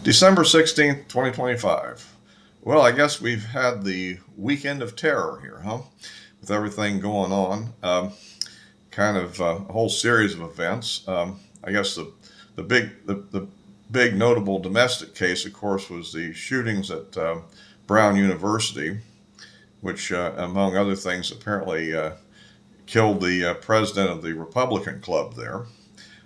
December 16th, 2025. Well, I guess we've had the weekend of terror here, huh? With everything going on. Kind of a whole series of events. I guess the big notable domestic case, of course, was the shootings at Brown University, which, among other things, apparently killed the president of the Republican Club there.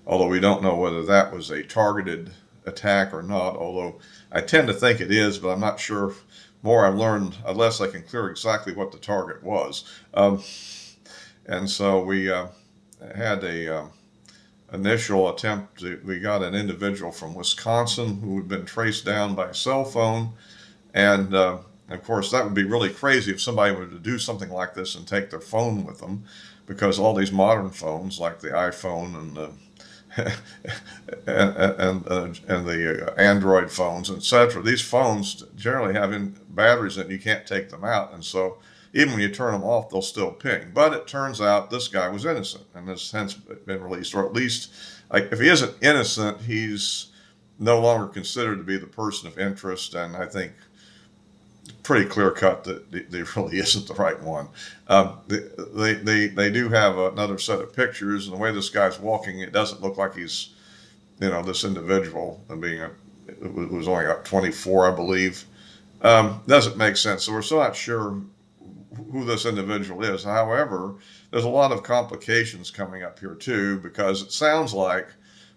Although we don't know whether that was a targeted attack or not, although I tend to think it is, but I'm not sure. More I've learned, less I can clear exactly what the target was. And so we had a initial attempt. We got an individual from Wisconsin who had been traced down by cell phone, and of course that would be really crazy if somebody were to do something like this and take their phone with them, because all these modern phones like the iPhone and the and the Android phones, etc. These phones generally have batteries that you can't take them out, and so even when you turn them off, they'll still ping. But it turns out this guy was innocent and has hence been released, or at least, like, if he isn't innocent, he's no longer considered to be the person of interest, and I think pretty clear cut that they really isn't the right one. They do have another set of pictures, and the way this guy's walking, it doesn't look like he's, this individual, who was only about 24, I believe, doesn't make sense. So we're still not sure who this individual is. However, there's a lot of complications coming up here too, because it sounds like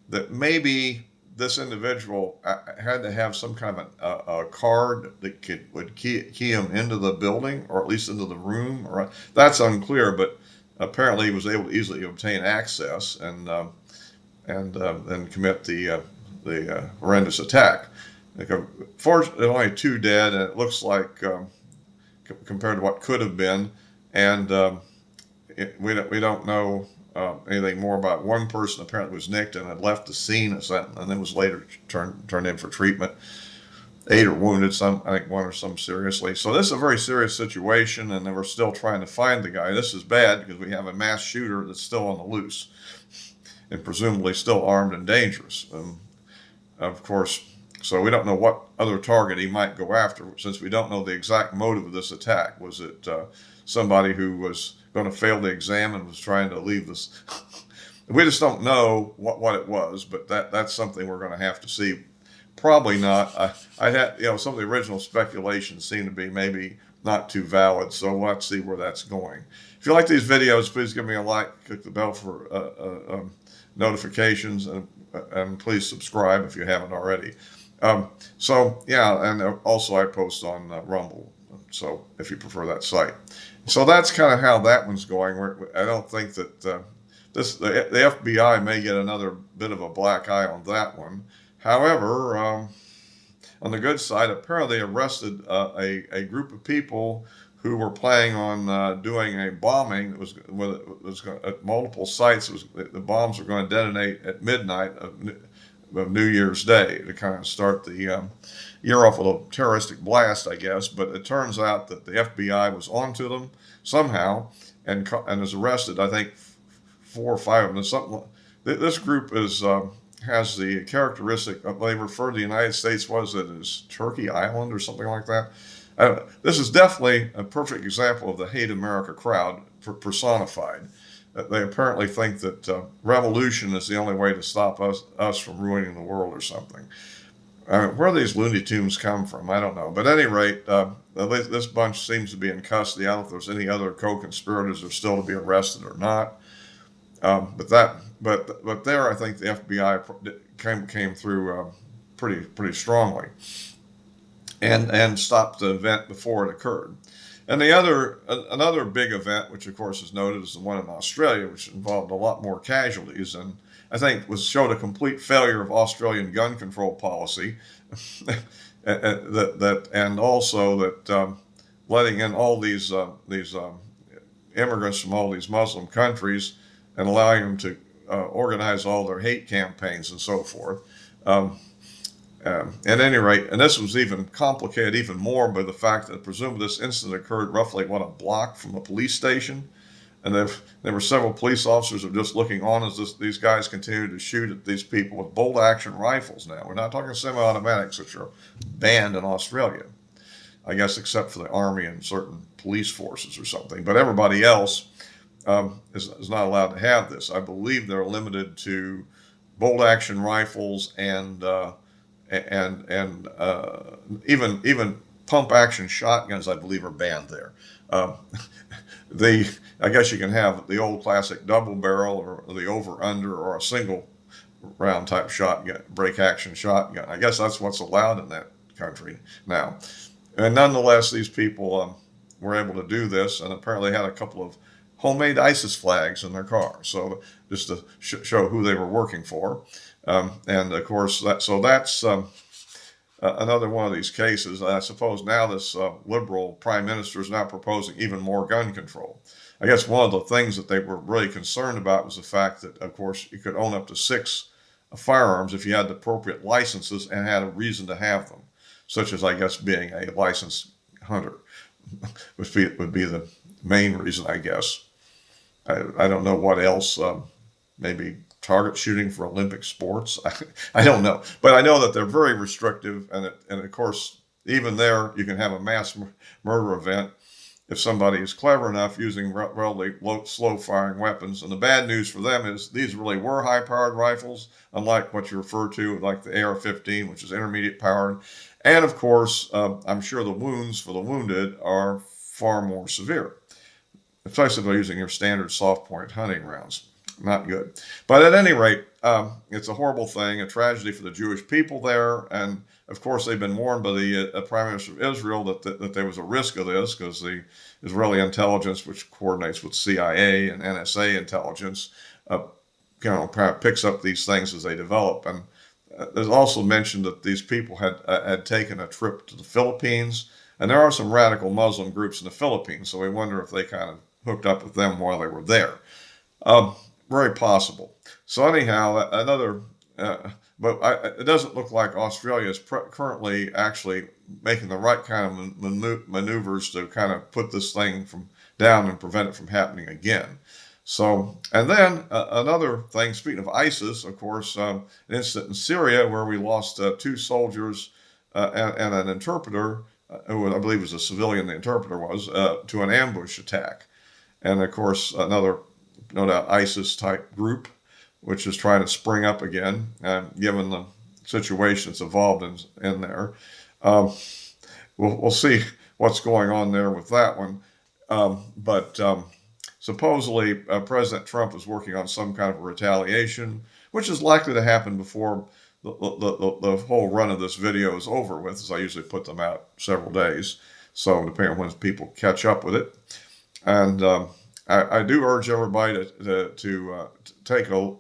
that maybe this individual had to have some kind of a card that would key him into the building, or at least into the room. Or that's unclear, but apparently he was able to easily obtain access and then commit the horrendous attack. Fortunately, only 2 dead, and it looks like, compared to what could have been, and we don't know anything more about. One person apparently was nicked and had left the scene, and then was later turned in for treatment. 8 are wounded, some, I think 1 or some seriously. So this is a very serious situation, and we're still trying to find the guy. This is bad because we have a mass shooter that's still on the loose and presumably still armed and dangerous. Of course, so we don't know what other target he might go after, since we don't know the exact motive of this attack. Was it somebody who was going to fail the exam and was trying to leave this? We just don't know what it was, but that's something we're going to have to see. Probably not. I had, some of the original speculations seem to be maybe not too valid, so let's see where that's going. If you like these videos, please give me a like, click the bell for notifications, and please subscribe if you haven't already. So yeah, and also I post on Rumble, so if you prefer that site. So that's kind of how that one's going. I don't think that the FBI may get another bit of a black eye on that one. However, on the good side, apparently they arrested a group of people who were planning on doing a bombing that was at multiple sites. The bombs were going to detonate at midnight of New Year's Day to kind of start the year off with a terroristic blast, I guess. But it turns out that the FBI was onto them somehow and has arrested, I think, 4 or 5 of them. Something. This group has the characteristic of, they refer to the United States, as Turkey Island or something like that. This is definitely a perfect example of the Hate America crowd personified. They apparently think that revolution is the only way to stop us from ruining the world or something. Where these Looney Tunes come from, I don't know. But at any rate, this bunch seems to be in custody. I don't know if there's any other co-conspirators that are still to be arrested or not. But there, I think the FBI came through pretty strongly and stopped the event before it occurred. And another big event, which of course is noted, is the one in Australia, which involved a lot more casualties, and I think showed a complete failure of Australian gun control policy, and also that letting in all these immigrants from all these Muslim countries and allowing them to organize all their hate campaigns and so forth. At any rate, and this was even complicated even more by the fact that presumably this incident occurred roughly, a block from a police station. And there were several police officers who were just looking on as these guys continued to shoot at these people with bolt action rifles. Now, we're not talking semi-automatics, which are banned in Australia, I guess, except for the army and certain police forces or something. But everybody else is not allowed to have this. I believe they're limited to bolt action rifles and even pump action shotguns, I believe, are banned there. Um, I guess you can have the old classic double barrel or the over under or a single round type shotgun, break action shotgun. I guess that's what's allowed in that country now. And nonetheless, these people were able to do this, and apparently had a couple of homemade ISIS flags in their car, so just to show who they were working for. And of course, that's another one of these cases. I suppose now this liberal prime minister is now proposing even more gun control. I guess one of the things that they were really concerned about was the fact that, of course, you could own up to 6 firearms if you had the appropriate licenses and had a reason to have them, such as, I guess, being a licensed hunter would be the main reason, I guess. I don't know what else. Maybe target shooting for Olympic sports. I don't know, but I know that they're very restrictive, and of course, even there, you can have a mass murder event if somebody is clever enough using relatively slow firing weapons. And the bad news for them is these really were high powered rifles, unlike what you refer to like the AR-15, which is intermediate powered. And of course, I'm sure the wounds for the wounded are far more severe, especially if they're using your standard soft point hunting rounds. Not good. But at any rate, it's a horrible thing, a tragedy for the Jewish people there. And of course, they've been warned by the Prime Minister of Israel that there was a risk of this, because the Israeli intelligence, which coordinates with CIA and NSA intelligence, picks up these things as they develop. And there's also mentioned that these people had taken a trip to the Philippines, and there are some radical Muslim groups in the Philippines, so we wonder if they kind of hooked up with them while they were there. Very possible. So anyhow, it doesn't look like Australia is currently actually making the right kind of maneuvers to kind of put this thing down and prevent it from happening again. So, and then another thing, speaking of ISIS, of course, an incident in Syria where we lost 2 soldiers and an interpreter, who I believe was a civilian, the interpreter was, to an ambush attack. And of course, another, no doubt, ISIS-type group, which is trying to spring up again, given the situation that's evolved in there. We'll see what's going on there with that one. But supposedly, President Trump is working on some kind of retaliation, which is likely to happen before the whole run of this video is over with, as I usually put them out several days. So depending on when people catch up with it. And I do urge everybody to take the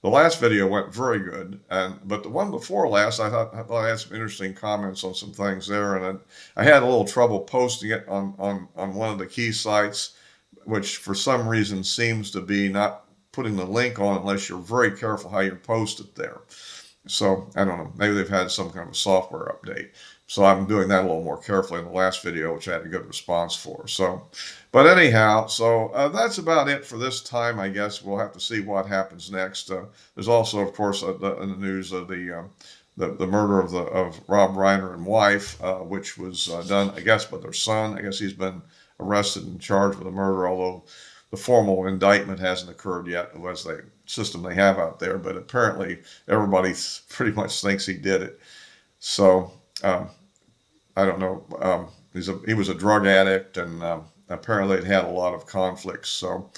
last video went very good, but the one before last, I thought I had some interesting comments on some things there, and I had a little trouble posting it on one of the key sites, which for some reason seems to be not putting the link on unless you're very careful how you post it there. So I don't know, maybe they've had some kind of a software update. So I'm doing that a little more carefully in the last video, which I had a good response for. So, but anyhow, that's about it for this time, I guess. We'll have to see what happens next. There's also, of course, in the news of the murder of Rob Reiner and wife, which was done, I guess, by their son. I guess he's been arrested and charged with a murder, although the formal indictment hasn't occurred yet, was the system they have out there. But apparently, everybody pretty much thinks he did it. So. I don't know. He was a drug addict, and apparently it had a lot of conflicts. So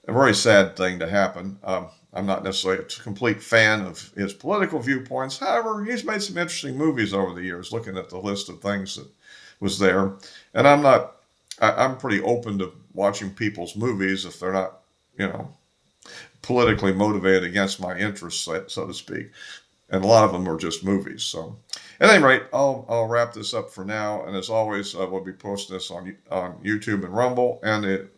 a very sad thing to happen. I'm not necessarily a complete fan of his political viewpoints. However, he's made some interesting movies over the years, looking at the list of things that was there. And I'm pretty open to watching people's movies if they're not, politically motivated against my interests, so to speak. And a lot of them are just movies. So at any rate, I'll wrap this up for now. And as always, we'll be posting this on YouTube and Rumble. And the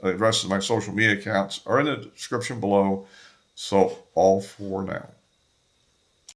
addresses of my social media accounts are in the description below. So all for now.